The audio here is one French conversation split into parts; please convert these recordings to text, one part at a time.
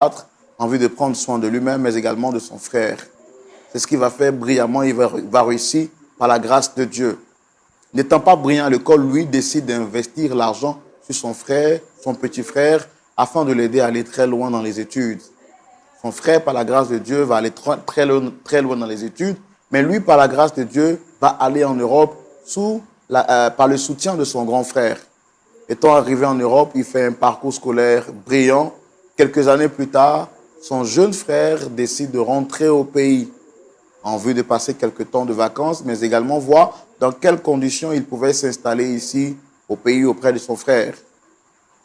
en vue de prendre soin de lui-même, mais également de son frère. C'est ce qu'il va faire brillamment, il va réussir par la grâce de Dieu. N'étant pas brillant à l'école, lui décide d'investir l'argent sur son frère, son petit frère, afin de l'aider à aller très loin dans les études. Son frère, par la grâce de Dieu, va aller très loin dans les études, mais lui, par la grâce de Dieu, va aller en Europe par le soutien de son grand frère. Étant arrivé en Europe, il fait un parcours scolaire brillant. Quelques années plus tard, son jeune frère décide de rentrer au pays en vue de passer quelques temps de vacances, mais également voir dans quelles conditions il pouvait s'installer ici au pays auprès de son frère.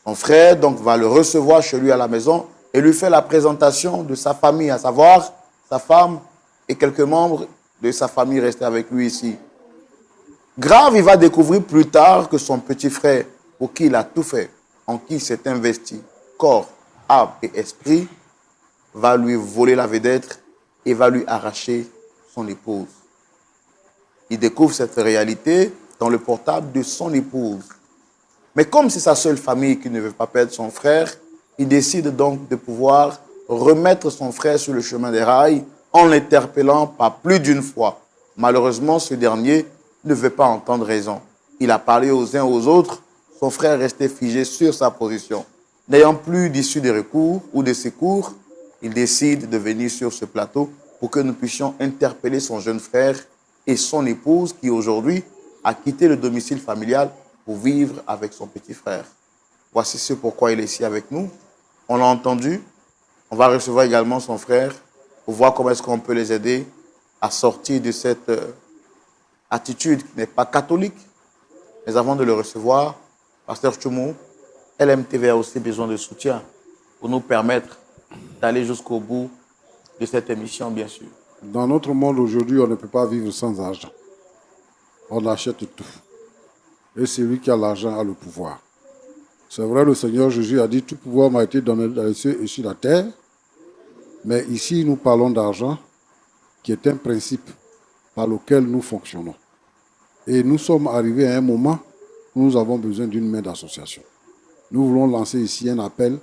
Son frère donc va le recevoir chez lui à la maison et lui fait la présentation de sa famille, à savoir sa femme et quelques membres de sa famille restés avec lui ici. Grave, il va découvrir plus tard que son petit frère, pour qui il a tout fait, en qui il s'est investi, corps, âme et esprit, va lui voler la vedette et va lui arracher son épouse. Il découvre cette réalité dans le portable de son épouse. Mais comme c'est sa seule famille qui ne veut pas perdre son frère, il décide donc de pouvoir remettre son frère sur le chemin des rails en l'interpellant pas plus d'une fois. Malheureusement, ce dernier ne veut pas entendre raison. Il a parlé aux uns aux autres, son frère restait figé sur sa position. N'ayant plus d'issue de recours ou de secours, il décide de venir sur ce plateau pour que nous puissions interpeller son jeune frère et son épouse qui aujourd'hui a quitté le domicile familial pour vivre avec son petit frère. Voici ce pourquoi il est ici avec nous. On l'a entendu. On va recevoir également son frère pour voir comment est-ce qu'on peut les aider à sortir de cette attitude qui n'est pas catholique. Mais avant de le recevoir, Pasteur Tchoumou, LMTV a aussi besoin de soutien pour nous permettre d'aller jusqu'au bout de cette émission, bien sûr. Dans notre monde aujourd'hui, on ne peut pas vivre sans argent. On achète tout. Et celui qui a l'argent a le pouvoir. C'est vrai, le Seigneur Jésus a dit, tout pouvoir m'a été donné dans les cieux et sur la terre. Mais ici, nous parlons d'argent, qui est un principe par lequel nous fonctionnons. Et nous sommes arrivés à un moment où nous avons besoin d'une main d'association. Nous voulons lancer ici un appel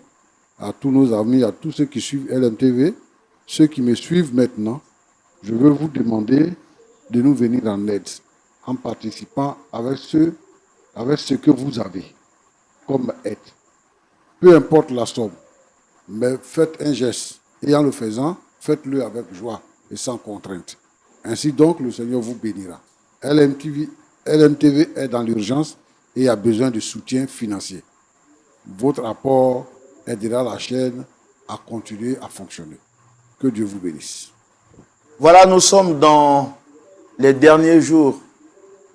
à tous nos amis, à tous ceux qui suivent LMTV, ceux qui me suivent maintenant. Je veux vous demander de nous venir en aide, en participant avec ce que vous avez comme aide. Peu importe la somme, mais faites un geste. Et en le faisant, faites-le avec joie et sans contrainte. Ainsi donc, le Seigneur vous bénira. LMTV est dans l'urgence et a besoin de soutien financier. Votre apport aidera la chaîne à continuer à fonctionner. Que Dieu vous bénisse. Voilà, nous sommes dans les derniers jours.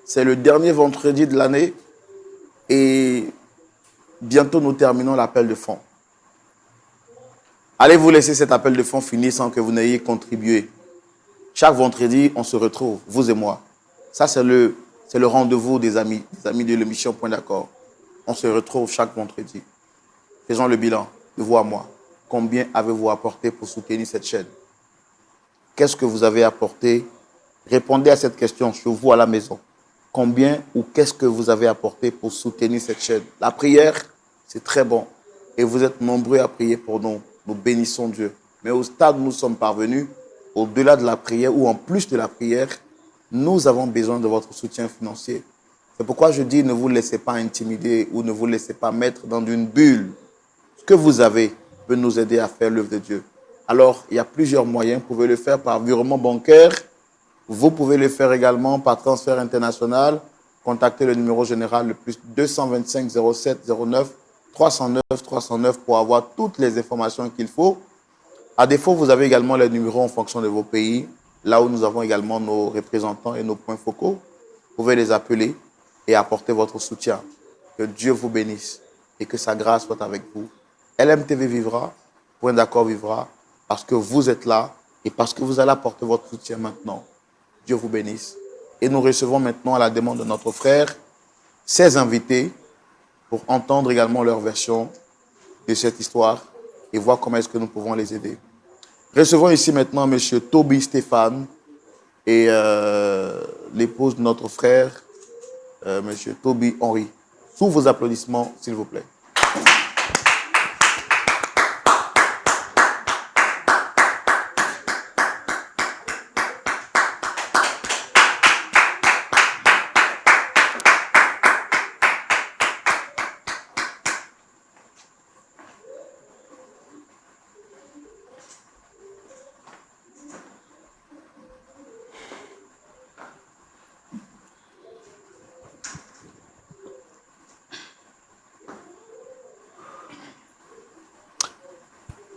C'est le dernier vendredi de l'année et bientôt nous terminons l'appel de fonds. Allez vous laisser cet appel de fonds finir sans que vous n'ayez contribué. Chaque vendredi, on se retrouve, vous et moi. Ça, c'est le rendez-vous des amis de l'émission Point d'accord. On se retrouve chaque vendredi. Faisons le bilan de vous à moi. Combien avez-vous apporté pour soutenir cette chaîne? Qu'est-ce que vous avez apporté? Répondez à cette question chez vous à la maison. Combien ou qu'est-ce que vous avez apporté pour soutenir cette chaîne? La prière, c'est très bon. Et vous êtes nombreux à prier pour nous. Nous bénissons Dieu. Mais au stade où nous sommes parvenus, au-delà de la prière ou en plus de la prière, nous avons besoin de votre soutien financier. C'est pourquoi je dis ne vous laissez pas intimider ou ne vous laissez pas mettre dans une bulle. Ce que vous avez peut nous aider à faire l'œuvre de Dieu. Alors, il y a plusieurs moyens. Vous pouvez le faire par virement bancaire. Vous pouvez le faire également par transfert international. Contactez le numéro général le plus 225 07 09 309 309 pour avoir toutes les informations qu'il faut. À défaut, vous avez également les numéros en fonction de vos pays, là où nous avons également nos représentants et nos points focaux. Vous pouvez les appeler et apporter votre soutien. Que Dieu vous bénisse et que sa grâce soit avec vous. LMTV vivra, Point d'accord vivra, parce que vous êtes là et parce que vous allez apporter votre soutien maintenant. Dieu vous bénisse. Et nous recevons maintenant à la demande de notre frère 16 invités pour entendre également leur version de cette histoire et voir comment est-ce que nous pouvons les aider. Recevons ici maintenant M. Toby Stéphane et l'épouse de notre frère, M. Toby Henry. Sous vos applaudissements, s'il vous plaît.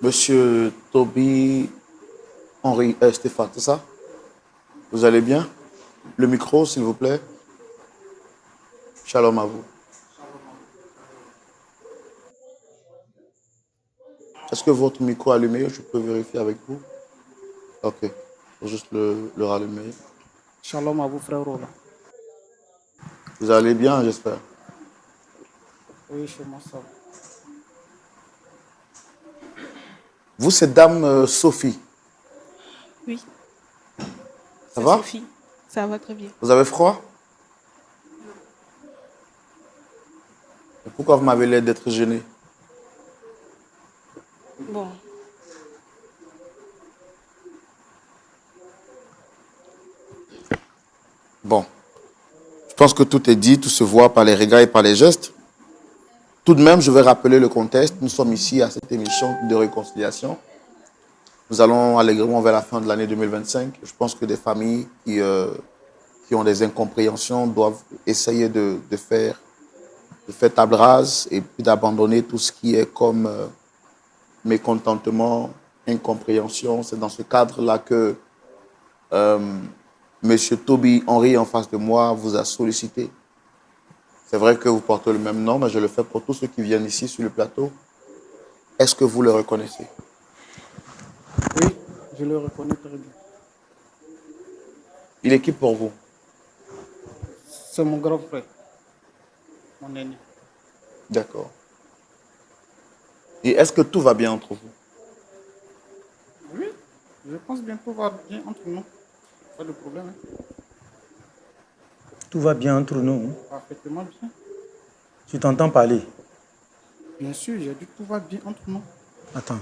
Monsieur Toby Henri Stéphane, c'est ça? Vous allez bien? Le micro, s'il vous plaît. Shalom à vous. Est-ce que votre micro est allumé? Je peux vérifier avec vous? Ok. Faut juste le rallumer. Shalom à vous, frère Roland. Vous allez bien, j'espère. Oui, chez moi, ça va. Vous, c'est Dame Sophie. Oui. Ça C'est va? Sophie. Ça va très bien. Vous avez froid? Et pourquoi vous m'avez l'air d'être gêné? Bon. Bon. Je pense que tout est dit, tout se voit par les regards et par les gestes. Tout de même, je vais rappeler le contexte. Nous sommes ici à cette émission de réconciliation. Nous allons allègrement vers la fin de l'année 2025. Je pense que des familles qui ont des incompréhensions doivent essayer de faire table rase et puis d'abandonner tout ce qui est comme mécontentement, incompréhension. C'est dans ce cadre-là que Monsieur Toby Henri en face de moi vous a sollicité. C'est vrai que vous portez le même nom, mais je le fais pour tous ceux qui viennent ici sur le plateau. Est-ce que vous le reconnaissez? Oui, je le reconnais très bien. Il est qui pour vous? C'est mon grand frère, mon aîné. D'accord. Et est-ce que tout va bien entre vous? Oui, je pense bien tout va bien entre nous. Pas de problème. Hein. Tout va bien entre nous. Parfaitement bien. Tu t'entends parler? Bien sûr, j'ai dit tout va bien entre nous. Attends.